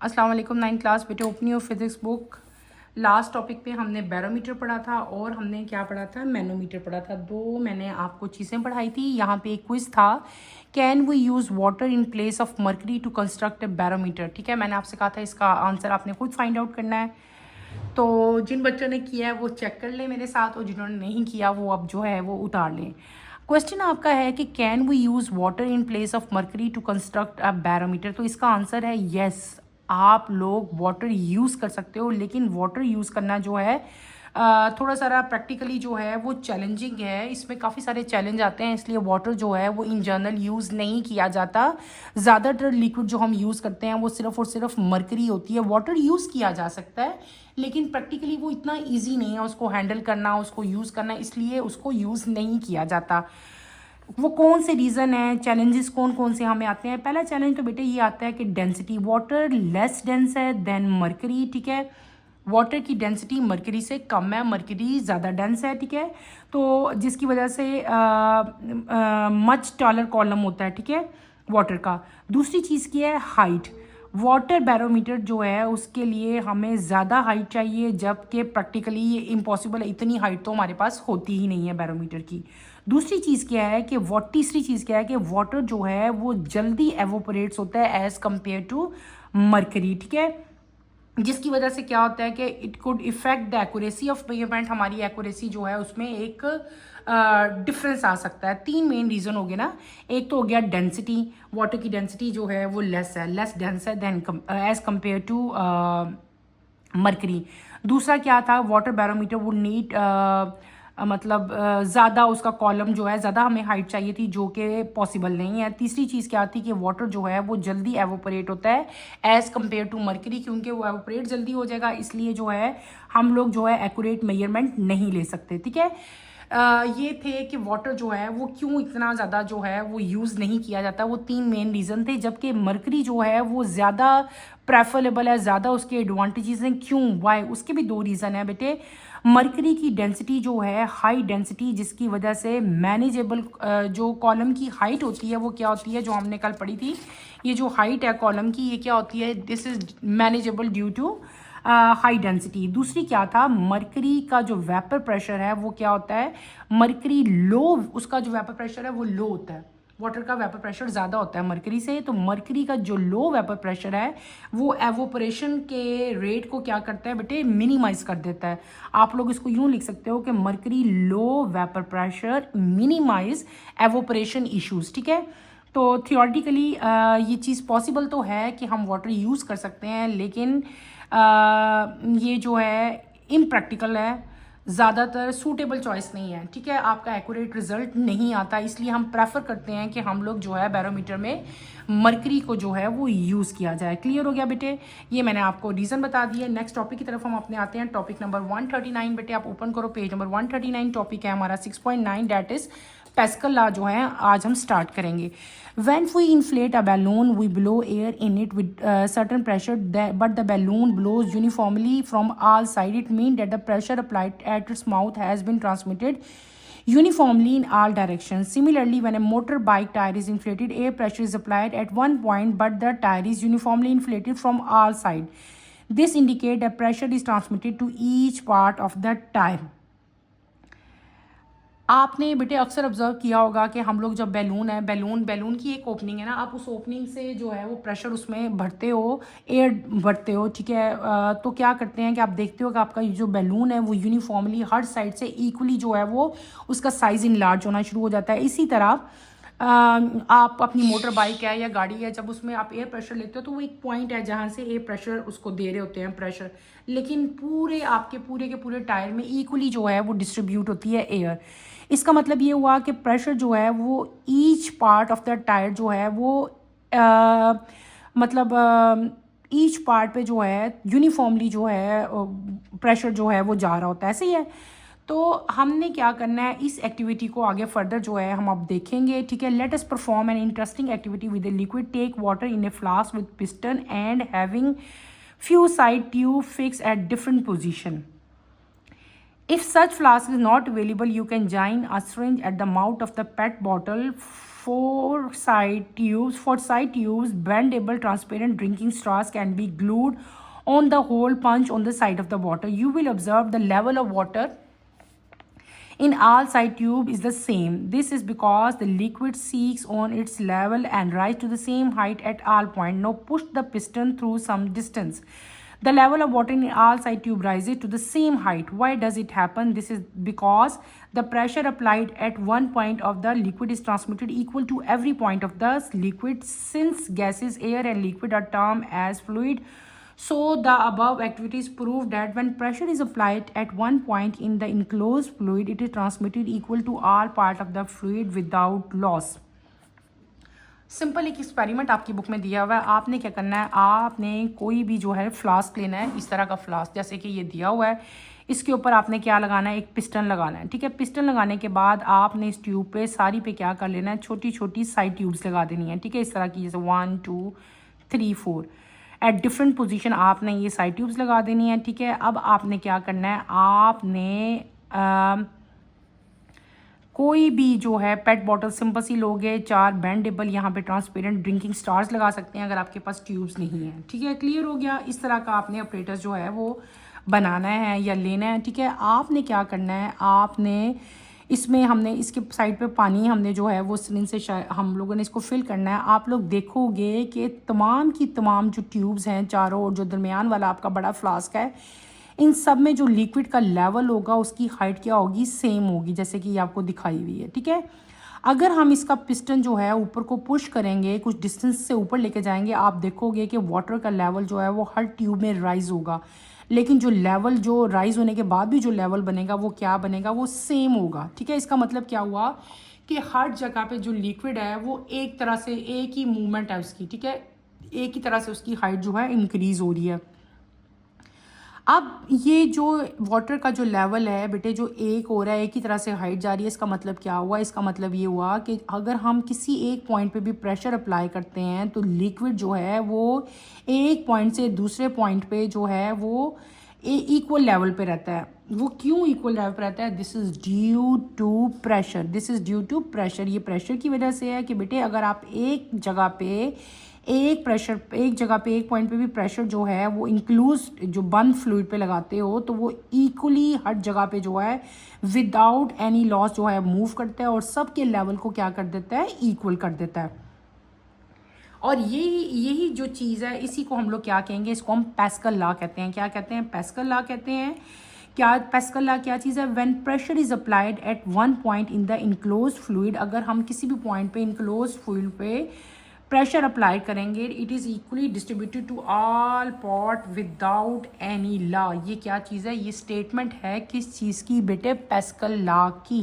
अस्सलाम वालेकुम। 9th class बेटे, opening of physics book. Last topic पे हमने बैरोमीटर पढ़ा था और हमने क्या पढ़ा था, मैनोमीटर पढ़ा था। दो मैंने आपको चीज़ें पढ़ाई थी। यहाँ पे एक क्विज था, can we use water in place of mercury to construct a barometer. ठीक है, मैंने आपसे कहा था इसका आंसर आपने खुद फाइंड आउट करना है। तो जिन बच्चों ने किया है वो चेक कर लें मेरे साथ, और जिन्होंने नहीं किया वो अब जो है वो उतार लें। क्वेश्चन आपका है कि can we use water in place of mercury to construct a barometer. तो इसका आंसर है यस, आप लोग वाटर यूज़ कर सकते हो, लेकिन वाटर यूज़ करना जो है थोड़ा सारा प्रैक्टिकली जो है वो चैलेंजिंग है। इसमें काफ़ी सारे चैलेंज आते हैं, इसलिए वाटर जो है वो इन जनरल यूज़ नहीं किया जाता। ज़्यादातर लिक्विड जो हम यूज़ करते हैं वो सिर्फ और सिर्फ मरकरी होती है। वाटर यूज़ किया जा सकता है, लेकिन प्रैक्टिकली वो इतना ईजी नहीं है उसको हैंडल करना, उसको यूज़ करना, इसलिए उसको यूज़ नहीं किया जाता। वो कौन से रीज़न है, चैलेंजेस कौन कौन से हमें आते हैं। पहला चैलेंज तो बेटे ये आता है कि डेंसिटी, वाटर लेस डेंस है देन मरकरी। ठीक है, वाटर की डेंसिटी मरकरी से कम है, मरकरी ज़्यादा डेंस है। ठीक है, तो जिसकी वजह से मच टॉलर कॉलम होता है। ठीक है, वाटर का। दूसरी चीज़ की है हाइट। वाटर बैरोमीटर जो है उसके लिए हमें ज़्यादा हाइट चाहिए, जबकि प्रैक्टिकली ये इम्पॉसिबल है, इतनी हाइट तो हमारे पास होती ही नहीं है बैरोमीटर की। दूसरी चीज़ क्या है कि तीसरी चीज़ क्या है कि वाटर जो है वो जल्दी एवोपरेट्स होता है एज़ कम्पेयर टू मरकरी। ठीक है, जिसकी वजह से क्या होता है कि it could effect the accuracy of measurement. हमारी एक्यूरेसी जो है उसमें एक डिफरेंस आ सकता है। तीन मेन रीज़न हो गए ना। एक तो हो गया डेंसिटी, वाटर की डेंसिटी जो है वो लेस है, लेस डेंस है then as compare to mercury. दूसरा क्या था, वाटर बैरोमीटर वुड नीड मतलब ज़्यादा उसका कॉलम जो है, ज़्यादा हमें हाइट चाहिए थी, जो कि पॉसिबल नहीं है। तीसरी चीज़ क्या थी कि वाटर जो है वो जल्दी एवोपरेट होता है एज़ कम्पेयर टू मरकरी, क्योंकि वो एवोपरेट जल्दी हो जाएगा, इसलिए जो है हम लोग जो है एक्यूरेट मेजरमेंट नहीं ले सकते। ठीक है, ये थे कि वाटर जो है वो क्यों इतना ज़्यादा जो है वो यूज़ नहीं किया जाता। वो तीन मेन रीज़न थे, जबकि मरकरी जो है वो ज़्यादा प्रेफरेबल है, ज़्यादा उसके एडवांटेजेस हैं। क्यों, वाई, उसके भी दो रीज़न है बेटे। मरकरी की डेंसिटी जो है हाई डेंसिटी, जिसकी वजह से मैनेजेबल जो कॉलम की हाइट होती है वो क्या होती है, जो हमने कल पढ़ी थी, ये जो हाइट है कॉलम की, ये क्या होती है, this is manageable due to high density. दूसरी क्या था, मरकरी का जो वेपर प्रेशर है वो क्या होता है, मरकरी लो, उसका जो वेपर प्रेशर है वो लो होता है, वाटर का वेपर प्रेशर ज़्यादा होता है मरकरी से। तो मरकरी का जो लो वेपर प्रेशर है वो एवोपरेशन के रेट को क्या करता है बेटे, मिनिमाइज कर देता है। आप लोग इसको यूँ लिख सकते हो कि mercury low vapour pressure minimize evaporation issues. ठीक है, तो थियोरेटिकली ये चीज़ पॉसिबल तो है कि हम वाटर यूज़ कर सकते हैं, लेकिन ये जो है इम्प्रैक्टिकल है, ज़्यादातर सूटेबल चॉइस नहीं है। ठीक है, आपका एक्यूरेट रिजल्ट नहीं आता, इसलिए हम प्रेफर करते हैं कि हम लोग जो है बैरोमीटर में मरकरी को जो है वो यूज़ किया जाए। क्लियर हो गया बेटे, ये मैंने आपको रीज़न बता दिया। नेक्स्ट टॉपिक की तरफ हम अपने आते हैं, टॉपिक नंबर 139। बेटे आप ओपन करो पेज नंबर 139, टॉपिक है हमारा 6.9, डैट इज़ पैस्कल लॉ जो है आज हम स्टार्ट करेंगे। When we inflate a balloon, we blow air in it with certain pressure, but the balloon blows uniformly from all sides. It means that the pressure applied at its mouth has been transmitted uniformly in all directions. Similarly, when a motorbike tire is inflated, air pressure is applied at one point, but the tire is uniformly inflated from all sides. This indicates that pressure is transmitted to each part of the tire. आपने बेटे अक्सर observe किया होगा कि हम लोग जब balloon की एक ओपनिंग है ना, आप उस ओपनिंग से जो है वो प्रेशर उसमें भरते हो, एयर भरते हो। ठीक है, तो क्या करते हैं कि आप देखते हो कि आपका जो बैलून है वो यूनिफॉर्मली हर साइड से इक्वली जो है वो उसका साइज़ इनलार्ज होना शुरू हो जाता है। इसी तरह आप अपनी मोटर बाइक है या गाड़ी है, जब उसमें आप एयर प्रेशर लेते हो तो वो एक पॉइंट है जहाँ से एयर प्रेशर उसको दे रहे होते हैं प्रेशर, लेकिन पूरे आपके पूरे के पूरे टायर में इक्वली जो है वो डिस्ट्रीब्यूट होती है एयर। इसका मतलब ये हुआ कि प्रेशर जो है वो each part of the tyre जो है वो मतलब ईच पार्ट पे जो है यूनिफॉर्मली जो है प्रेशर जो है वो जा रहा होता है। ऐसे ही है, तो हमने क्या करना है, इस एक्टिविटी को आगे फर्दर जो है हम अब देखेंगे। ठीक है, let us perform an interesting activity with a liquid. Take water in a flask with piston and having few side tube fixed at different position. If such flask is not available, you can join a syringe at the mouth of the PET bottle For side tubes, bendable transparent drinking straws can be glued on the hole punch on the side of the water. You will observe the level of water in all side tube is the same. This is because the liquid seeks on its level and rise to the same height at all points. Now push the piston through some distance. The level of water in all side tube rises to the same height. Why does it happen? This is because the pressure applied at one point of the liquid is transmitted equal to every point of the liquid. Since gases, air and liquid are termed as fluid, so the above activities prove that when pressure is applied at one point in the enclosed fluid, it is transmitted equal to all part of the fluid without loss. Simple एक experiment आपकी book में दिया हुआ है. आपने क्या करना है, आपने कोई भी जो है फ्लास्क लेना है, इस तरह का फ्लास्क जैसे कि ये दिया हुआ है. इसके ऊपर आपने क्या लगाना है, एक पिस्टन लगाना है. ठीक है, पिस्टन लगाने के बाद आपने इस ट्यूब पे सारी पे क्या कर लेना है, छोटी छोटी साइड ट्यूब्स लगा देनी है. ठीक है, इस तरह की, जैसे 1 2 3 4 एट डिफरेंट पोजीशन आपने ये साइड ट्यूब्स लगा देनी है. ठीक है, अब आपने क्या करना है, आपने कोई भी जो है पेट बॉटल सिंपल सी लोगे, 4 बेंडेबल यहाँ पे ट्रांसपेरेंट ड्रिंकिंग स्टार्स लगा सकते हैं अगर आपके पास ट्यूब्स नहीं है. ठीक है, क्लियर हो गया. इस तरह का आपने ऑपरेटर्स जो है वो बनाना है या लेना है. ठीक है, आपने क्या करना है, आपने इसमें हमने इसके साइड पे पानी हमने जो है वो सिरिंज से हम लोगों ने इसको फिल करना है. आप लोग देखोगे कि तमाम की तमाम जो ट्यूब्स हैं चारों, और जो दरमियान वाला आपका बड़ा फ्लास्क है, इन सब में जो लिक्विड का लेवल होगा उसकी हाइट क्या होगी, सेम होगी, जैसे कि ये आपको दिखाई हुई है. ठीक है, अगर हम इसका पिस्टन जो है ऊपर को पुश करेंगे, कुछ डिस्टेंस से ऊपर लेके जाएंगे, आप देखोगे कि वाटर का लेवल जो है वो हर ट्यूब में राइज होगा. लेकिन जो लेवल जो राइज होने के बाद भी जो लेवल बनेगा वो क्या बनेगा, वो सेम होगा. ठीक है, इसका मतलब क्या हुआ कि हर जगह पे जो लिक्विड है वो एक तरह से, एक ही मूवमेंट है उसकी. ठीक है, एक ही तरह से उसकी हाइट जो है इंक्रीज हो रही है. अब ये जो वाटर का जो लेवल है बेटे, जो एक हो रहा है, एक ही तरह से हाइट जा रही है, इसका मतलब क्या हुआ, इसका मतलब ये हुआ कि अगर हम किसी एक पॉइंट पे भी प्रेशर अप्लाई करते हैं तो लिक्विड जो है वो एक पॉइंट से दूसरे पॉइंट पे जो है वो इक्वल लेवल पे रहता है. वो क्यों इक्वल लेवल पे रहता है, this is due to pressure. This is due to pressure. ये प्रेशर की वजह से है कि बेटे अगर आप एक जगह पे एक जगह पे एक पॉइंट पे भी प्रेशर जो है वो इंक्लूज जो बंद फ्लूइड पे लगाते हो तो वो इक्वली हर जगह पे जो है विदाउट एनी लॉस जो है मूव करता है और सबके लेवल को क्या कर देता है, इक्वल कर देता है. और यही जो चीज़ है, इसी को हम लोग क्या कहेंगे, इसको हम पैस्कल लॉ कहते हैं. क्या कहते हैं, पैस्कल लॉ कहते हैं. क्या पैस्कल लॉ क्या चीज़ है, when pressure is applied at one point in the enclose fluid, अगर हम किसी भी पॉइंट पे इनक्लोज फ्लूइड पे प्रेशर अप्लाई करेंगे, it is equally distributed to all part without any loss. ये क्या चीज़ है, ये स्टेटमेंट है किस चीज़ की बेटे, पैस्कल लॉ की.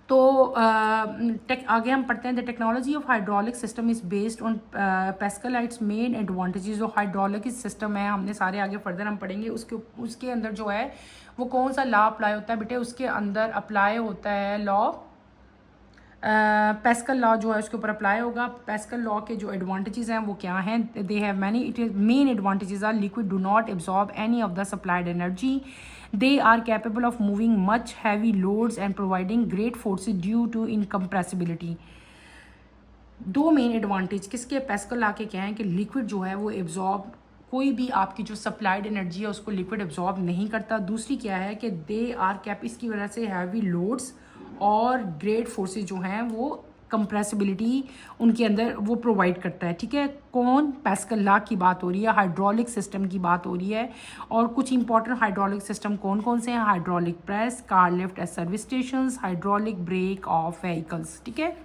तो आगे हम पढ़ते हैं. The technology of hydraulic system is based on Pascal. It's main advantages. जो हाइड्रोलिक सिस्टम है, हमने सारे आगे फर्दर हम पढ़ेंगे, उसके अंदर जो है वो कौन सा लॉ अप्लाई होता है बेटे, उसके अंदर अप्लाई होता है लॉ पैस्कल लॉ जो है उसके ऊपर अप्लाई होगा. पैस्कल लॉ के जो एडवांटेजेस हैं वो क्या हैं, they have many. It is main advantages are liquid do not absorb any of the supplied energy. They are capable of moving much heavy loads and providing great forces due to incompressibility. दो main advantage किसके, Pascal law के क्या हैं कि liquid जो है वो absorb, कोई भी आपकी जो सप्लाइड एनर्जी है उसको लिक्विड एब्जॉर्ब नहीं करता. दूसरी क्या है कि दे आर कैप, इसकी वजह से हैवी लोड्स और ग्रेट फोर्सेस जो हैं वो कंप्रेसिबिलिटी उनके अंदर वो प्रोवाइड करता है. ठीक है, कौन, पैस्कल लॉ की बात हो रही है, हाइड्रोलिक सिस्टम की बात हो रही है. और कुछ इंपॉर्टेंट हाइड्रोलिक सिस्टम कौन कौन से हैं, hydraulic press, car lift at service station, hydraulic brake of vehicles. ठीक है,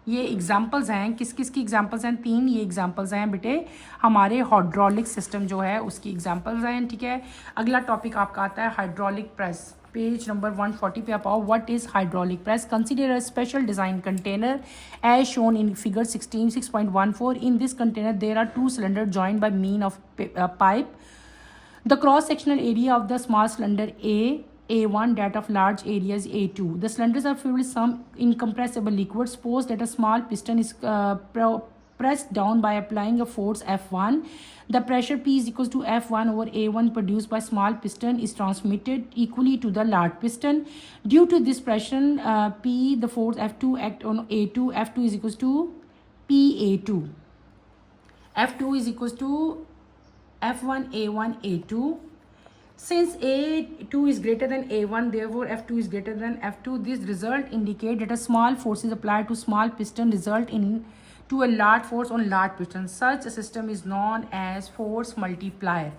ये एग्जांपल्स हैं. किस किस की एग्जांपल्स हैं, 3 ये एग्जांपल्स हैं बेटे हमारे हाइड्रोलिक सिस्टम जो है उसकी एग्जांपल्स हैं. ठीक है, अगला टॉपिक आपका आता है हाइड्रोलिक प्रेस. पेज नंबर 140 पे आप आओ. What is hydraulic press, consider a special design container as shown in figure 6.14. In this container there are 2 cylinders joined by mean of pipe. The cross sectional area of the small cylinder A1, that of large area is A2. The cylinders are filled with some incompressible liquid. Suppose that a small piston is pressed down by applying a force F1. The pressure P is equals to F1 over A1 produced by small piston is transmitted equally to the large piston. Due to this pressure P, the force F2 act on A2. F2 is equals to PA2. F2 is equals to F1 A1 A2. Since A2 is greater than A1, therefore F2 is greater than F2. This result indicate that a small force is applied to small piston result in to a large force on large piston. Such a system is known as force multiplier.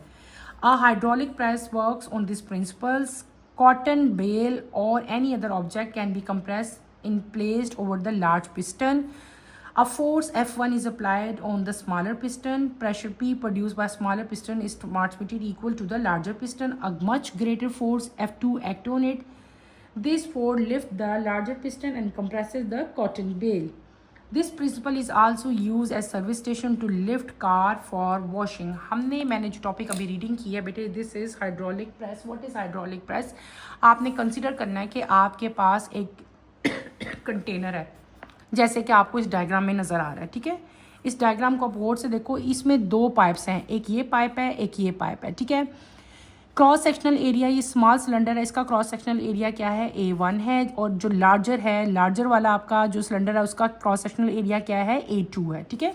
A hydraulic press works on these principles. Cotton bale or any other object can be compressed and placed over the large piston. A force F1 is applied on the smaller piston. Pressure P produced by smaller piston is transmitted equal to the larger piston. A much greater force F2 act on it. This force lifts the larger piston and compresses the cotton bale. This principle is also used as service station to lift car for washing. मैंने जो topic अभी reading की है बेटे, this is hydraulic press. What is hydraulic press? आपने consider करना है कि आपके पास एक कंटेनर है, जैसे कि आपको इस डायग्राम में नज़र आ रहा है. ठीक है, इस डायग्राम को आप गौर से देखो. इसमें दो पाइप्स हैं, एक ये पाइप है, एक ये पाइप है. ठीक है, क्रॉस सेक्शनल एरिया, ये स्मॉल सिलेंडर है, इसका क्रॉस सेक्शनल एरिया क्या है? A1 है. और जो लार्जर है, लार्जर वाला आपका जो सिलेंडर है, उसका क्रॉस सेक्शनल एरिया क्या है? A2 है. ठीक है,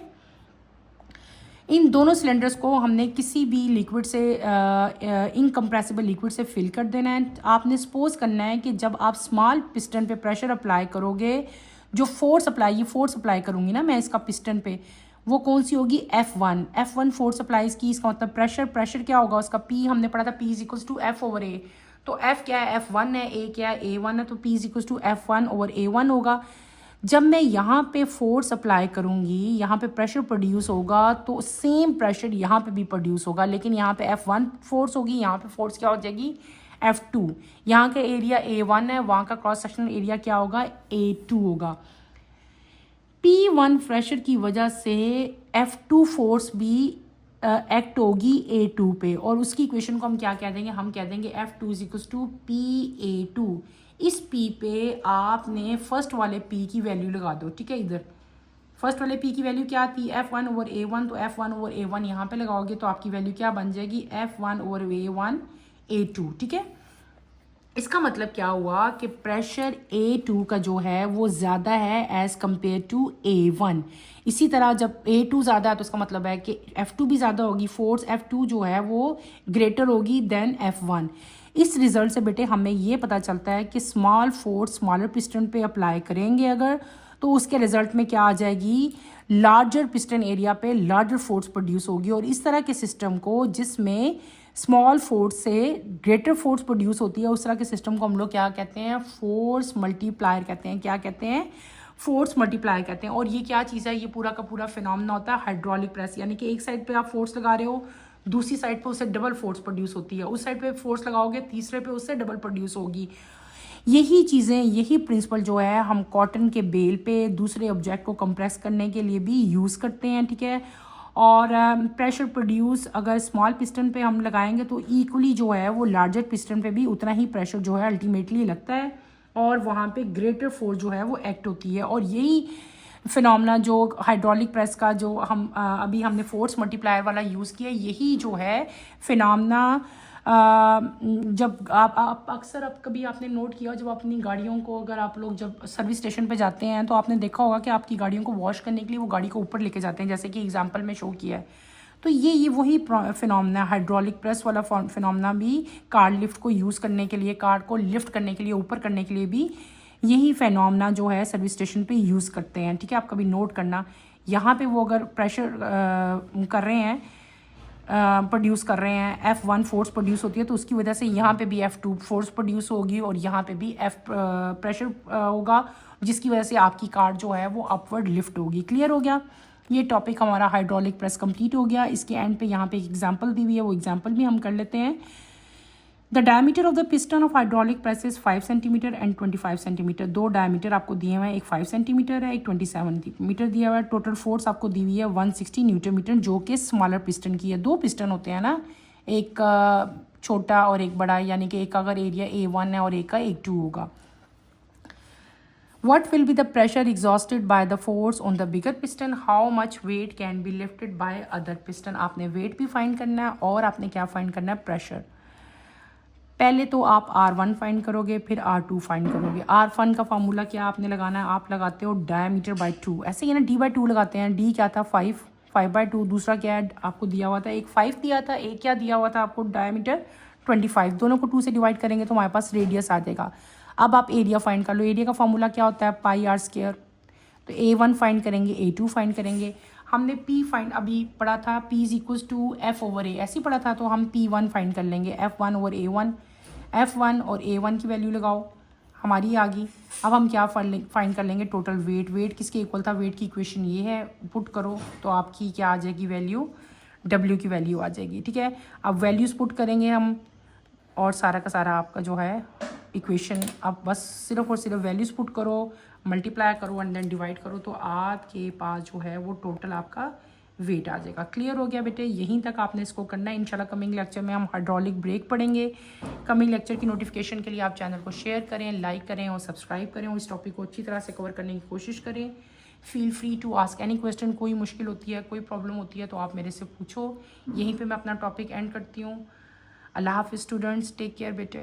इन दोनों सिलेंडर्स को हमने किसी भी लिक्विड से इनकम्प्रेसिबल लिक्विड से फिल कर देना है. आपने सपोज करना है कि जब आप स्मॉल पिस्टन पे प्रेशर अप्लाई करोगे, जो फोर्स अप्लाई करूँगी ना मैं इसका पिस्टन पे, वो कौन सी होगी? F1 फोर्स अप्लाई की. इसका मतलब प्रेशर क्या होगा उसका? P हमने पढ़ा था, P is equals to F over A. तो F क्या है? F1 है. A क्या है? A1 है. तो P is equals to F1 over A1 होगा. जब मैं यहाँ पे फोर्स अप्लाई करूँगी, यहाँ पे प्रेशर प्रोड्यूस होगा, तो सेम प्रेशर यहाँ पे भी प्रोड्यूस होगा, लेकिन यहाँ पे F1 फोर्स होगी, यहाँ पे फोर्स क्या हो जाएगी? F2. यहाँ का एरिया A1 है, वहाँ का क्रॉस सेक्शनल एरिया क्या होगा? A2 होगा. P1 प्रेशर की वजह से F2 फोर्स भी एक्ट होगी A2 पे, और उसकी इक्वेशन को हम क्या कह देंगे? हम कह देंगे F2 is equals to PA2. इस P पे आपने फर्स्ट वाले P की वैल्यू लगा दो. ठीक है, इधर फर्स्ट वाले P की वैल्यू क्या आती है? F1 over A1. तो F1 ओवर A1 यहाँ पे लगाओगे तो आपकी वैल्यू क्या बन जाएगी? F1 over A1 A2. ठीक है, इसका मतलब क्या हुआ कि प्रेशर A2 का जो है वो ज़्यादा है एज़ कम्पेयर टू A1. इसी तरह जब A2 ज़्यादा है तो इसका मतलब है कि F2 भी ज़्यादा होगी. फोर्स F2 जो है वो ग्रेटर होगी देन F1. इस रिज़ल्ट से बेटे हमें ये पता चलता है कि स्मॉल फोर्स स्मॉलर पिस्टन पे अप्लाई करेंगे अगर, तो उसके रिज़ल्ट में क्या आ जाएगी? लार्जर पिस्टन एरिया पे लार्जर फोर्स प्रोड्यूस होगी. और इस तरह के सिस्टम को, जिसमें स्मॉल फोर्स से ग्रेटर फोर्स प्रोड्यूस होती है, उस तरह के सिस्टम को हम लोग क्या कहते हैं? फोर्स मल्टीप्लायर कहते हैं. क्या कहते हैं? फोर्स मल्टीप्लायर कहते हैं. और ये क्या चीज़ है? ये पूरा का पूरा फिनोमेना होता है हाइड्रोलिक प्रेस. यानी कि एक साइड पे आप फोर्स लगा रहे हो, दूसरी साइड पे उससे डबल फोर्स प्रोड्यूस होती है. उस साइड पे फोर्स लगाओगे, तीसरे पे उससे डबल प्रोड्यूस होगी. यही चीज़ें, यही प्रिंसिपल जो है हम कॉटन के बेल पे दूसरे ऑब्जेक्ट को कंप्रेस करने के लिए भी यूज़ करते हैं. ठीक है, और प्रेशर प्रोड्यूस अगर स्मॉल पिस्टन पे हम लगाएंगे तो इक्वली जो है वो लार्जर पिस्टन पे भी उतना ही प्रेशर जो है अल्टीमेटली लगता है, और वहाँ पे ग्रेटर फोर्स जो है वो एक्ट होती है. और यही फिनोमेना जो हाइड्रोलिक प्रेस का जो हम अभी हमने फोर्स मल्टीप्लायर वाला यूज़ किया, यही जो है फिनोमेना जब आप अक्सर आप कभी आपने नोट किया, जब अपनी गाड़ियों को, अगर आप लोग जब सर्विस स्टेशन पे जाते हैं तो आपने देखा होगा कि आपकी गाड़ियों को वॉश करने के लिए वो गाड़ी को ऊपर लेके जाते हैं, जैसे कि एग्जांपल में शो किया है. तो ये वही फिनोमेना, हाइड्रोलिक प्रेस वाला फिनोमेना भी कार लिफ्ट को यूज़ करने के लिए, कार को लिफ्ट करने के लिए, ऊपर करने के लिए भी यही फिनोमेना जो है सर्विस स्टेशन पे यूज़ करते हैं. ठीक है, आप कभी नोट करना, यहाँ पे वो अगर प्रेशर कर रहे हैं, प्रोड्यूस कर रहे हैं, F1 फोर्स प्रोड्यूस होती है, तो उसकी वजह से यहाँ पे भी F2 फोर्स प्रोड्यूस होगी और यहाँ पे भी प्रेशर होगा, जिसकी वजह से आपकी कार जो है वो अपवर्ड लिफ्ट होगी. क्लियर हो गया? ये टॉपिक हमारा हाइड्रोलिक प्रेस कंप्लीट हो गया. इसके एंड पे यहाँ पे एक एग्जांपल दी हुई है, वो एग्जांपल भी हम कर लेते हैं. The diameter of the piston of hydraulic press is 5 centimetre and 25 centimetre. दो डायमीटर आपको दिए हुए हैं, एक 5 सेंटीमीटर है, एक 27 सेंटीमीटर दिया हुआ है. टोटल फोर्स आपको दी हुई है 160 न्यूटन मीटर, जो कि स्मॉलर पिस्टन की है. दो पिस्टन होते हैं ना, एक छोटा और एक बड़ा, यानी कि एक का अगर एरिया A1 है और एक का A2 होगा. What will be the pressure exhausted by the force on the bigger piston? How much weight can be lifted by other piston? आपने weight भी फाइंड करना है और आपने क्या फाइंड करना है, प्रेशर। पहले तो आप R1 फाइंड करोगे, फिर R2 फाइंड करोगे। R1 का फार्मूला क्या आपने लगाना है, आप लगाते हो डायमीटर बाई 2, ऐसे ही ना D/2 लगाते हैं। D क्या था 5/2। दूसरा क्या है आपको दिया हुआ था, एक 5 दिया था, एक क्या दिया हुआ था आपको, डायमीटर 25। दोनों को 2 से डिवाइड करेंगे तो हमारे पास रेडियस आ जाएगा। अब आप एरिया फाइंड कर लो। एरिया का फार्मूला क्या होता है, πr²। तो A1 फाइंड करेंगे, A2 फाइंड करेंगे। हमने P फाइंड अभी पढ़ा था, P is equal to F/A, ऐसे ही पढ़ा था। तो हम P1 फाइंड कर लेंगे, F1/A1। F1 और A1 की वैल्यू लगाओ, हमारी आ गई। अब हम क्या फाइंड कर लेंगे, टोटल वेट। वेट किसके इक्वल था, वेट की इक्वेशन ये है, पुट करो तो आपकी क्या आ जाएगी वैल्यू, W की वैल्यू आ जाएगी। ठीक है, अब वैल्यूज़ पुट करेंगे हम और सारा का सारा आपका जो है इक्वेशन, अब बस सिर्फ और सिर्फ वैल्यूज़ पुट करो, मल्टीप्लाई करो एंड देन डिवाइड करो, तो आपके पास जो है वो टोटल आपका वेट आ जाएगा। क्लियर हो गया बेटे, यहीं तक आपने इसको करना है। इंशाल्लाह कमिंग लेक्चर में हम हाइड्रोलिक ब्रेक पढ़ेंगे। कमिंग लेक्चर की नोटिफिकेशन के लिए आप चैनल को शेयर करें, लाइक करें और सब्सक्राइब करें और इस टॉपिक को अच्छी तरह से कवर करने की कोशिश करें। Feel free to ask any question. कोई मुश्किल होती है, कोई प्रॉब्लम होती है तो आप मेरे से पूछो। यहीं पर मैं अपना टॉपिक एंड करती हूँ। अल्लाह हाफिज़ स्टूडेंट्स, टेक केयर बेटे।